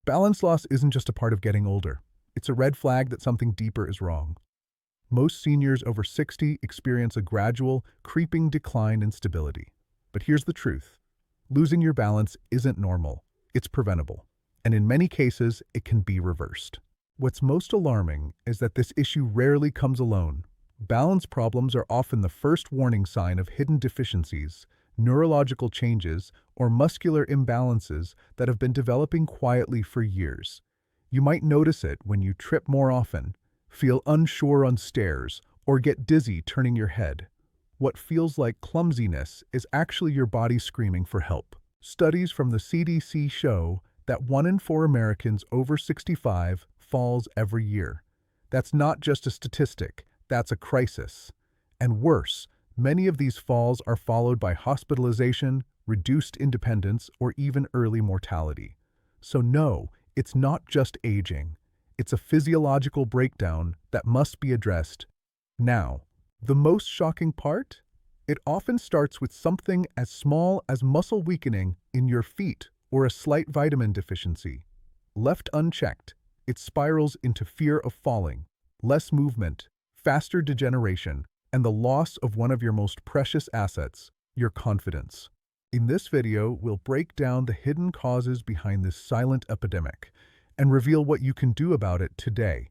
Balance loss isn't just a part of getting older. It's a red flag that something deeper is wrong. Most seniors over 60 experience a gradual, creeping decline in stability. But here's the truth. Losing your balance isn't normal. It's preventable. And in many cases, it can be reversed. What's most alarming is that this issue rarely comes alone. Balance problems are often the first warning sign of hidden deficiencies, neurological changes, or muscular imbalances that have been developing quietly for years. You might notice it when you trip more often, feel unsure on stairs, or get dizzy turning your head. What feels like clumsiness is actually your body screaming for help. Studies from the CDC show that 1 in 4 Americans over 65 falls every year. That's not just a statistic, that's a crisis. And worse, many of these falls are followed by hospitalization, reduced independence, or even early mortality. So no, it's not just aging. It's a physiological breakdown that must be addressed now. The most shocking part? It often starts with something as small as muscle weakening in your feet or a slight vitamin deficiency. Left unchecked, it spirals into fear of falling, less movement, faster degeneration, and the loss of one of your most precious assets, your confidence. In this video, we'll break down the hidden causes behind this silent epidemic and reveal what you can do about it today.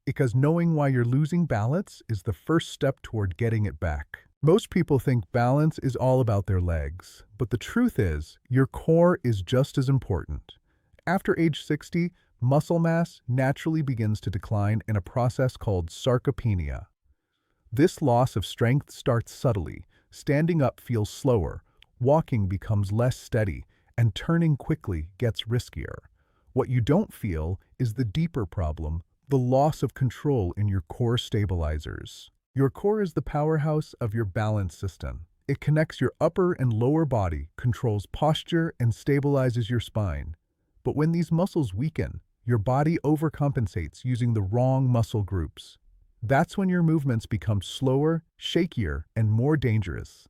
Because knowing why you're losing balance is the first step toward getting it back. Most people think balance is all about their legs, but the truth is, your core is just as important. After age 60, muscle mass naturally begins to decline in a process called sarcopenia. This loss of strength starts subtly. Standing up feels slower, walking becomes less steady, and turning quickly gets riskier. What you don't feel is the deeper problem, the loss of control in your core stabilizers. Your core is the powerhouse of your balance system. It connects your upper and lower body, controls posture, and stabilizes your spine. But when these muscles weaken, your body overcompensates using the wrong muscle groups. That's when your movements become slower, shakier, and more dangerous.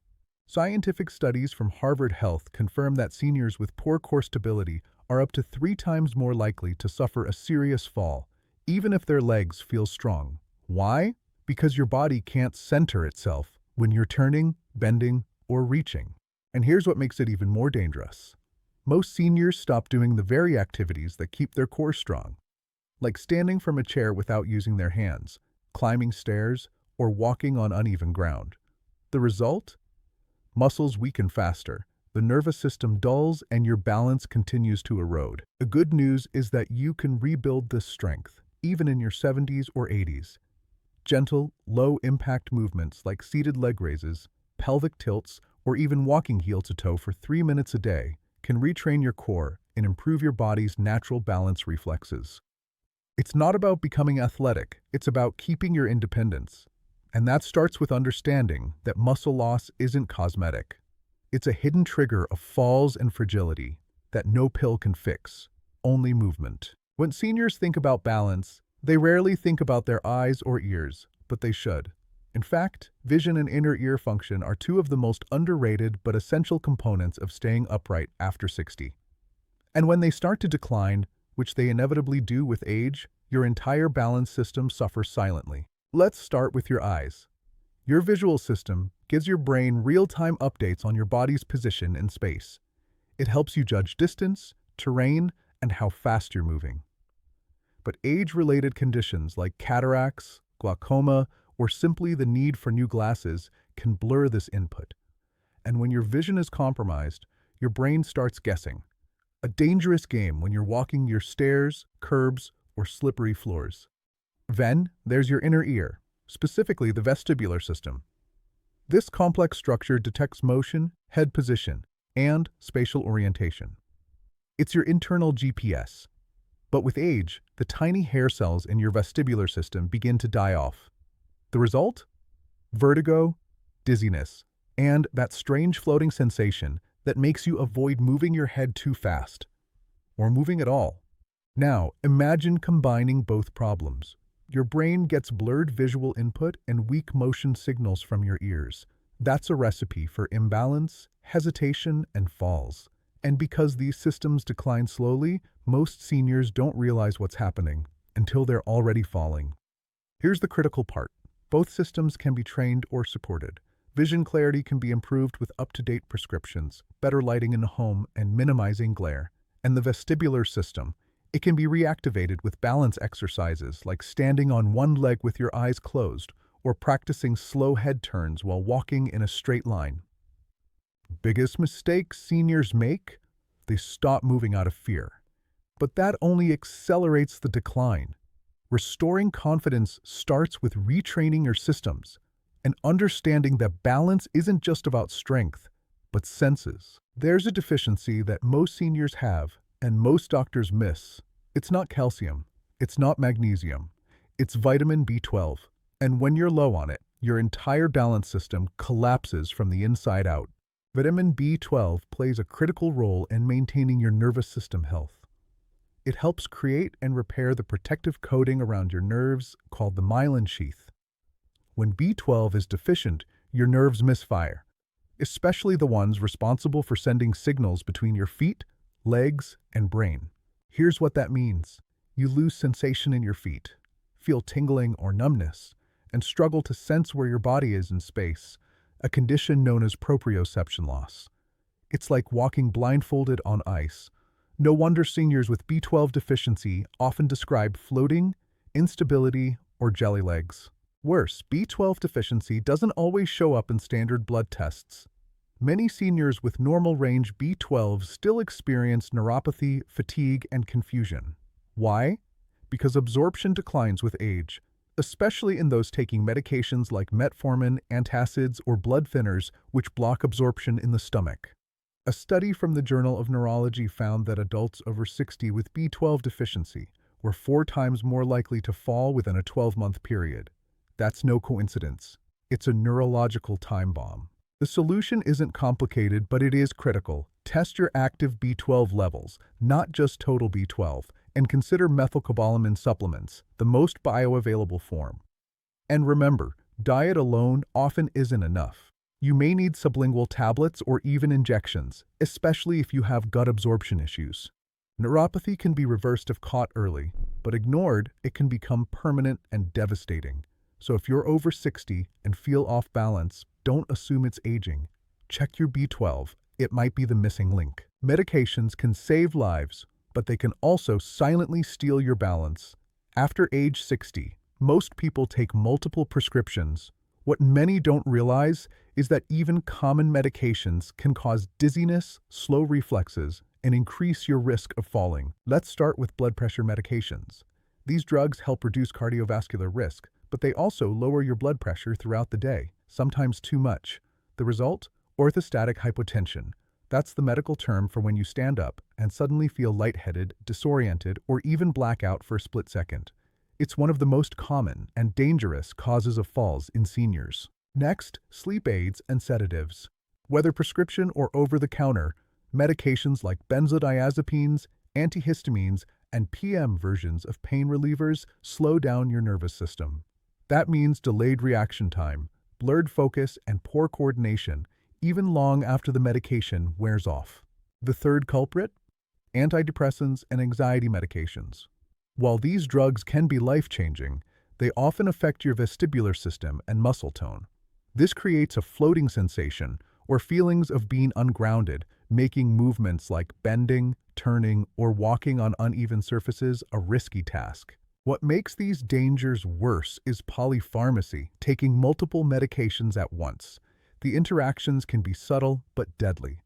Scientific studies from Harvard Health confirm that seniors with poor core stability are up to 3 times more likely to suffer a serious fall, even if their legs feel strong. Why? Because your body can't center itself when you're turning, bending, or reaching. And here's what makes it even more dangerous. Most seniors stop doing the very activities that keep their core strong, like standing from a chair without using their hands, climbing stairs, or walking on uneven ground. The result? Muscles weaken faster, the nervous system dulls, and your balance continues to erode. The good news is that you can rebuild this strength, even in your 70s or 80s. Gentle, low-impact movements like seated leg raises, pelvic tilts, or even walking heel-to-toe for 3 minutes a day can retrain your core and improve your body's natural balance reflexes. It's not about becoming athletic, it's about keeping your independence. And that starts with understanding that muscle loss isn't cosmetic. It's a hidden trigger of falls and fragility that no pill can fix, only movement. When seniors think about balance, they rarely think about their eyes or ears, but they should. In fact, vision and inner ear function are 2 of the most underrated but essential components of staying upright after 60. And when they start to decline, which they inevitably do with age, your entire balance system suffers silently. Let's start with your eyes. Your visual system gives your brain real-time updates on your body's position in space. It helps you judge distance, terrain, and how fast you're moving. But age-related conditions like cataracts, glaucoma, or simply the need for new glasses can blur this input. And when your vision is compromised, your brain starts guessing. A dangerous game when you're walking your stairs, curbs, or slippery floors. Then, there's your inner ear, specifically the vestibular system. This complex structure detects motion, head position, and spatial orientation. It's your internal GPS. But with age, the tiny hair cells in your vestibular system begin to die off. The result? Vertigo, dizziness, and that strange floating sensation that makes you avoid moving your head too fast, or moving at all. Now, imagine combining both problems. Your brain gets blurred visual input and weak motion signals from your ears. That's a recipe for imbalance, hesitation, and falls. And because these systems decline slowly, most seniors don't realize what's happening until they're already falling. Here's the critical part. Both systems can be trained or supported. Vision clarity can be improved with up-to-date prescriptions, better lighting in the home, and minimizing glare. And the vestibular system, it can be reactivated with balance exercises like standing on one leg with your eyes closed or practicing slow head turns while walking in a straight line. Biggest mistake seniors make? They stop moving out of fear. But that only accelerates the decline. Restoring confidence starts with retraining your systems and understanding that balance isn't just about strength, but senses. There's a deficiency that most seniors have and most doctors miss. It's not calcium, it's not magnesium, it's vitamin B12. And when you're low on it, your entire balance system collapses from the inside out. Vitamin B12 plays a critical role in maintaining your nervous system health. It helps create and repair the protective coating around your nerves called the myelin sheath. When B12 is deficient, your nerves misfire, especially the ones responsible for sending signals between your feet, legs, and brain. Here's what that means. You lose sensation in your feet, feel tingling or numbness, and struggle to sense where your body is in space, a condition known as proprioception loss. It's like walking blindfolded on ice. No wonder seniors with B12 deficiency often describe floating, instability, or jelly legs. Worse, B12 deficiency doesn't always show up in standard blood tests. Many seniors with normal range B12 still experience neuropathy, fatigue, and confusion. Why? Because absorption declines with age, especially in those taking medications like metformin, antacids, or blood thinners, which block absorption in the stomach. A study from the Journal of Neurology found that adults over 60 with B12 deficiency were 4 times more likely to fall within a 12-month period. That's no coincidence. It's a neurological time bomb. The solution isn't complicated, but it is critical. Test your active B12 levels, not just total B12, and consider methylcobalamin supplements, the most bioavailable form. And remember, diet alone often isn't enough. You may need sublingual tablets or even injections, especially if you have gut absorption issues. Neuropathy can be reversed if caught early, but ignored, it can become permanent and devastating. So if you're over 60 and feel off balance, don't assume it's aging. Check your B12. It might be the missing link. Medications can save lives, but they can also silently steal your balance. After age 60, most people take multiple prescriptions. What many don't realize is that even common medications can cause dizziness, slow reflexes, and increase your risk of falling. Let's start with blood pressure medications. These drugs help reduce cardiovascular risk, but they also lower your blood pressure throughout the day, sometimes too much. The result? Orthostatic hypotension. That's the medical term for when you stand up and suddenly feel lightheaded, disoriented, or even black out for a split second. It's one of the most common and dangerous causes of falls in seniors. Next, sleep aids and sedatives. Whether prescription or over-the-counter, medications like benzodiazepines, antihistamines, and PM versions of pain relievers slow down your nervous system. That means delayed reaction time, blurred focus, and poor coordination, even long after the medication wears off. The third culprit? Antidepressants and anxiety medications. While these drugs can be life-changing, they often affect your vestibular system and muscle tone. This creates a floating sensation or feelings of being ungrounded, making movements like bending, turning, or walking on uneven surfaces a risky task. What makes these dangers worse is polypharmacy, taking multiple medications at once. The interactions can be subtle but deadly.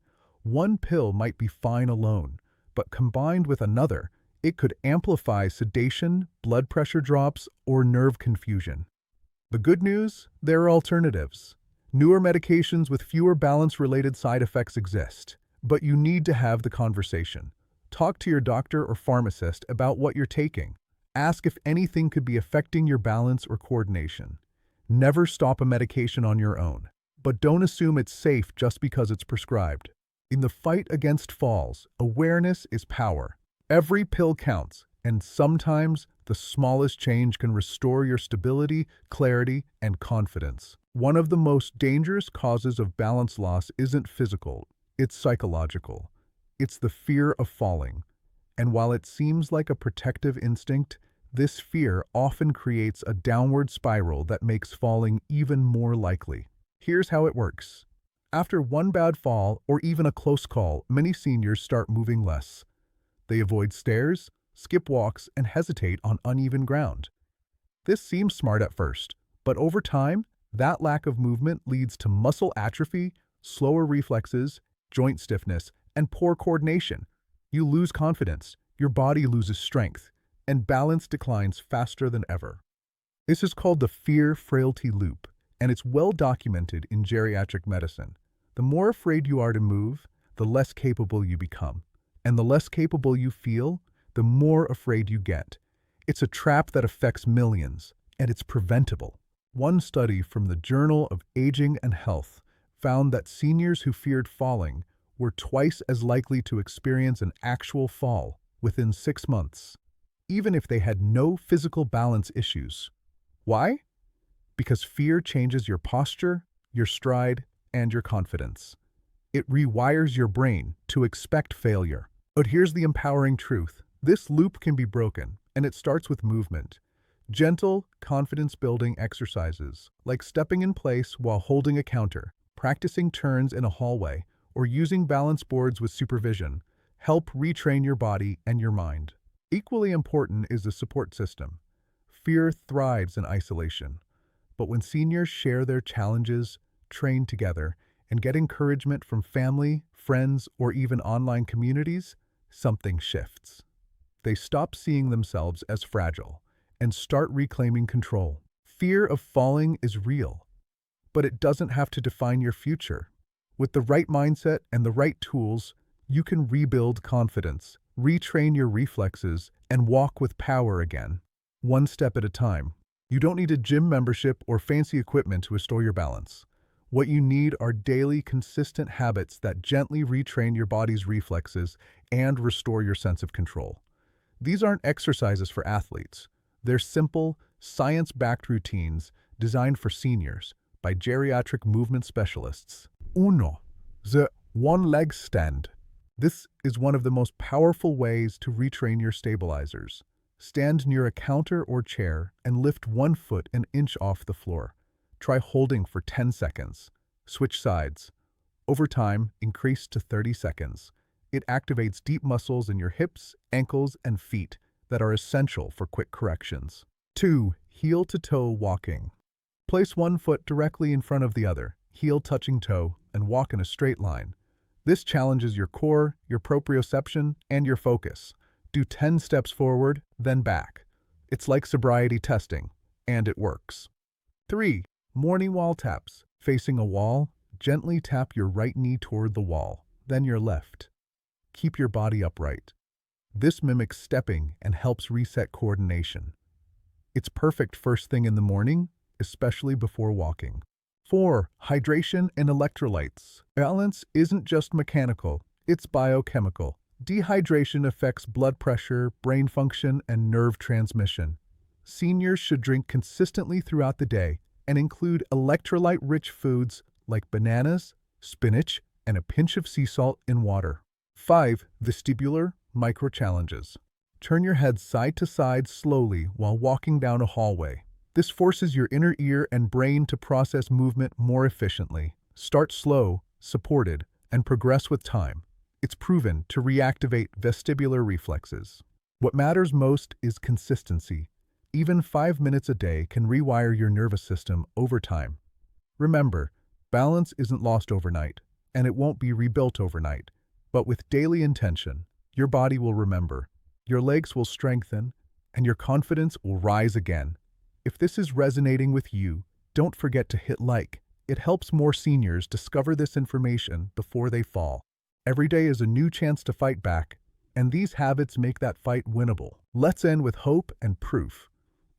One pill might be fine alone, but combined with another, it could amplify sedation, blood pressure drops, or nerve confusion. The good news? There are alternatives. Newer medications with fewer balance-related side effects exist, but you need to have the conversation. Talk to your doctor or pharmacist about what you're taking. Ask if anything could be affecting your balance or coordination. Never stop a medication on your own, but don't assume it's safe just because it's prescribed. In the fight against falls, awareness is power. Every pill counts, and sometimes the smallest change can restore your stability, clarity, and confidence. One of the most dangerous causes of balance loss isn't physical, it's psychological. It's the fear of falling. And while it seems like a protective instinct, this fear often creates a downward spiral that makes falling even more likely. Here's how it works. After one bad fall or even a close call, many seniors start moving less. They avoid stairs, skip walks, and hesitate on uneven ground. This seems smart at first, but over time, that lack of movement leads to muscle atrophy, slower reflexes, joint stiffness, and poor coordination. You lose confidence, your body loses strength, and balance declines faster than ever. This is called the fear-frailty loop, and it's well documented in geriatric medicine. The more afraid you are to move, the less capable you become. And the less capable you feel, the more afraid you get. It's a trap that affects millions, and it's preventable. One study from the Journal of Aging and Health found that seniors who feared falling were twice as likely to experience an actual fall within 6 months, even if they had no physical balance issues. Why? Because fear changes your posture, your stride, and your confidence. It rewires your brain to expect failure. But here's the empowering truth. This loop can be broken, and it starts with movement. Gentle, confidence-building exercises, like stepping in place while holding a counter, practicing turns in a hallway, or using balance boards with supervision, help retrain your body and your mind. Equally important is the support system. Fear thrives in isolation. But when seniors share their challenges, train together, and get encouragement from family, friends, or even online communities, something shifts. They stop seeing themselves as fragile and start reclaiming control. Fear of falling is real, but it doesn't have to define your future. With the right mindset and the right tools, you can rebuild confidence, retrain your reflexes, and walk with power again, one step at a time. You don't need a gym membership or fancy equipment to restore your balance. What you need are daily, consistent habits that gently retrain your body's reflexes and restore your sense of control. These aren't exercises for athletes. They're simple, science-backed routines designed for seniors by geriatric movement specialists. Uno, the one-leg stand. This is one of the most powerful ways to retrain your stabilizers. Stand near a counter or chair and lift one foot an inch off the floor. Try holding for 10 seconds. Switch sides. Over time, increase to 30 seconds. It activates deep muscles in your hips, ankles, and feet that are essential for quick corrections. 2. Heel-to-toe walking. Place one foot directly in front of the other, heel touching toe, and walk in a straight line. This challenges your core, your proprioception, and your focus. Do 10 steps forward, then back. It's like sobriety testing, and it works. 3. Morning wall taps. Facing a wall, gently tap your right knee toward the wall, then your left. Keep your body upright. This mimics stepping and helps reset coordination. It's perfect first thing in the morning, especially before walking. 4. Hydration and electrolytes. Balance isn't just mechanical, it's biochemical. Dehydration affects blood pressure, brain function, and nerve transmission. Seniors should drink consistently throughout the day and include electrolyte-rich foods like bananas, spinach, and a pinch of sea salt in water. 5. Vestibular microchallenges. Turn your head side to side slowly while walking down a hallway. This forces your inner ear and brain to process movement more efficiently. Start slow, supported, and progress with time. It's proven to reactivate vestibular reflexes. What matters most is consistency. Even 5 minutes a day can rewire your nervous system over time. Remember, balance isn't lost overnight, and it won't be rebuilt overnight. But with daily intention, your body will remember, your legs will strengthen, and your confidence will rise again. If this is resonating with you, don't forget to hit like. It helps more seniors discover this information before they fall. Every day is a new chance to fight back, and these habits make that fight winnable. Let's end with hope and proof.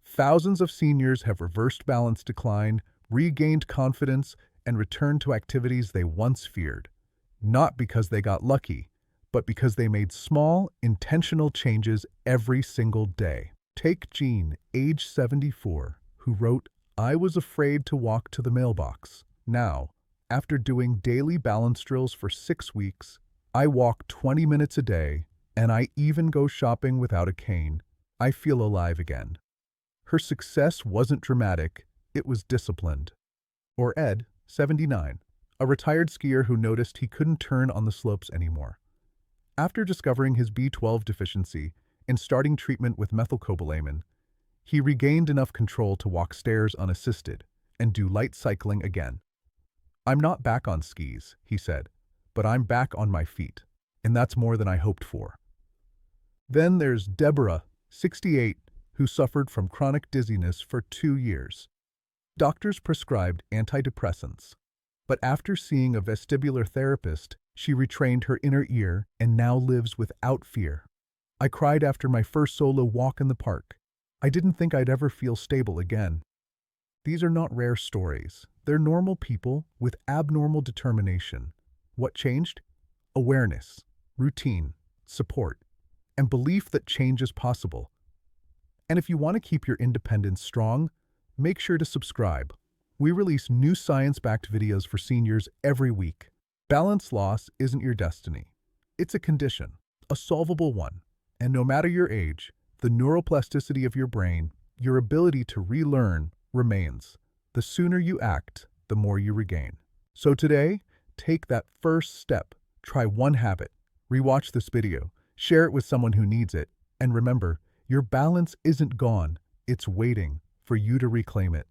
Thousands of seniors have reversed balance decline, regained confidence, and returned to activities they once feared. Not because they got lucky, but because they made small, intentional changes every single day. Take Jean, age 74, who wrote, "I was afraid to walk to the mailbox. Now, after doing daily balance drills for 6 weeks, I walk 20 minutes a day, and I even go shopping without a cane. I feel alive again. Her success wasn't dramatic, it was disciplined. Or Ed, 79, a retired skier who noticed he couldn't turn on the slopes anymore. After discovering his B12 deficiency and starting treatment with methylcobalamin, he regained enough control to walk stairs unassisted and do light cycling again. "I'm not back on skis," he said, "but I'm back on my feet, and that's more than I hoped for." Then there's Deborah, 68, who suffered from chronic dizziness for 2 years. Doctors prescribed antidepressants, but after seeing a vestibular therapist, she retrained her inner ear and now lives without fear. "I cried after my first solo walk in the park. I didn't think I'd ever feel stable again." These are not rare stories. They're normal people with abnormal determination. What changed? Awareness, routine, support, and belief that change is possible. And if you want to keep your independence strong, make sure to subscribe. We release new science-backed videos for seniors every week. Balance loss isn't your destiny. It's a condition, a solvable one. And no matter your age, the neuroplasticity of your brain, your ability to relearn, remains. The sooner you act, the more you regain. So today, take that first step. Try one habit. Rewatch this video. Share it with someone who needs it. And remember, your balance isn't gone. It's waiting for you to reclaim it.